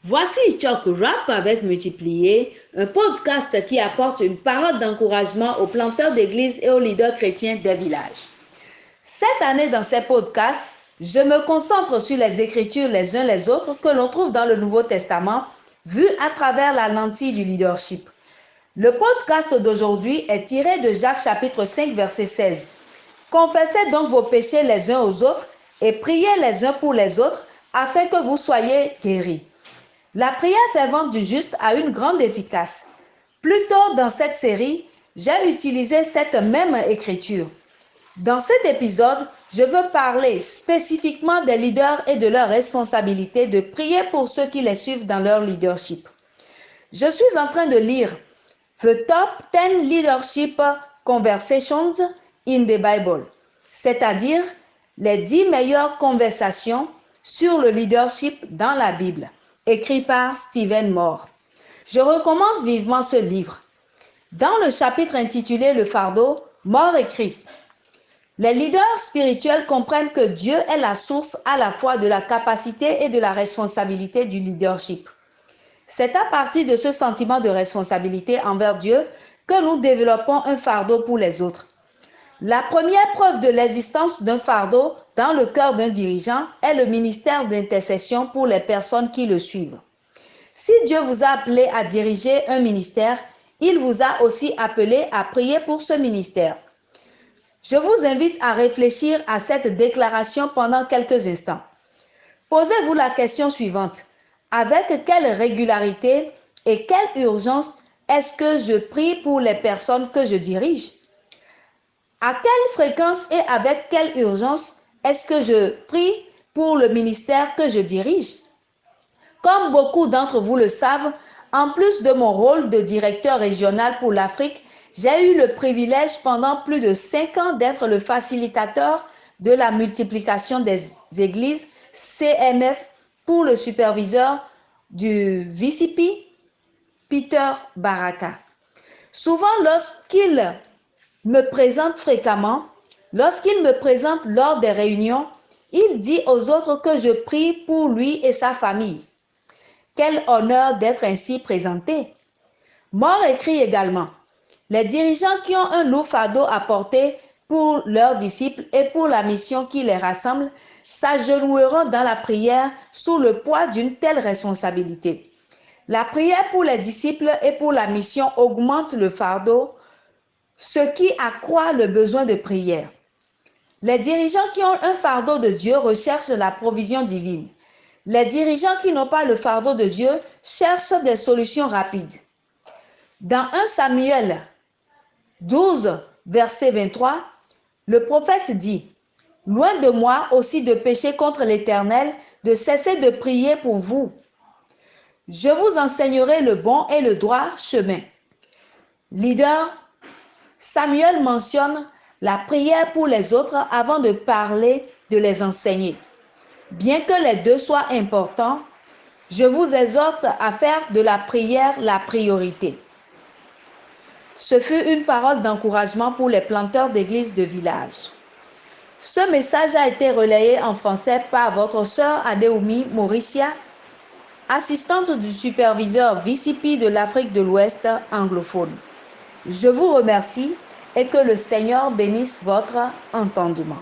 Voici Choc Rap avec Multiplié, un podcast qui apporte une parole d'encouragement aux planteurs d'églises et aux leaders chrétiens des villages. Cette année, dans ces podcasts, je me concentre sur les Écritures les uns les autres que l'on trouve dans le Nouveau Testament, vues à travers la lentille du leadership. Le podcast d'aujourd'hui est tiré de Jacques chapitre 5, verset 16. Confessez donc vos péchés les uns aux autres et priez les uns pour les autres afin que vous soyez guéris. La prière fervente du juste a une grande efficace. Plus tôt dans cette série, j'ai utilisé cette même écriture. Dans cet épisode, je veux parler spécifiquement des leaders et de leur responsabilité de prier pour ceux qui les suivent dans leur leadership. Je suis en train de lire The Top 10 Leadership Conversations in the Bible, c'est-à-dire les 10 meilleures conversations sur le leadership dans la Bible, écrit par Stephen Moore. Je recommande vivement ce livre. Dans le chapitre intitulé « Le fardeau », Moore écrit « Les leaders spirituels comprennent que Dieu est la source à la fois de la capacité et de la responsabilité du leadership. C'est à partir de ce sentiment de responsabilité envers Dieu que nous développons un fardeau pour les autres. La première preuve de l'existence d'un fardeau dans le cœur d'un dirigeant est le ministère d'intercession pour les personnes qui le suivent. Si Dieu vous a appelé à diriger un ministère, il vous a aussi appelé à prier pour ce ministère. Je vous invite à réfléchir à cette déclaration pendant quelques instants. Posez-vous la question suivante. Avec quelle régularité et quelle urgence est-ce que je prie pour les personnes que je dirige? À quelle fréquence et avec quelle urgence est-ce que je prie pour le ministère que je dirige? Comme beaucoup d'entre vous le savent, en plus de mon rôle de directeur régional pour l'Afrique, j'ai eu le privilège pendant plus de 5 ans d'être le facilitateur de la multiplication des églises CMF pour le superviseur du VCP, Peter Baraka. Souvent, lorsqu'il me présente fréquemment, lorsqu'il me présente lors des réunions, il dit aux autres que je prie pour lui et sa famille. Quel honneur d'être ainsi présenté. Moore écrit également, les dirigeants qui ont un lourd fardeau à porter pour leurs disciples et pour la mission qui les rassemble s'agenouilleront dans la prière sous le poids d'une telle responsabilité. La prière pour les disciples et pour la mission augmente le fardeau, ce qui accroît le besoin de prière. Les dirigeants qui ont un fardeau de Dieu recherchent la provision divine. Les dirigeants qui n'ont pas le fardeau de Dieu cherchent des solutions rapides. Dans 1 Samuel 12, verset 23, le prophète dit « Loin de moi aussi de pécher contre l'Éternel, de cesser de prier pour vous. Je vous enseignerai le bon et le droit chemin. » Leader, Samuel mentionne la prière pour les autres avant de parler de les enseigner. Bien que les deux soient importants, je vous exhorte à faire de la prière la priorité. Ce fut une parole d'encouragement pour les planteurs d'églises de village. Ce message a été relayé en français par votre sœur Adéoumi Mauricia, assistante du superviseur VCP de l'Afrique de l'Ouest anglophone. Je vous remercie et que le Seigneur bénisse votre entendement.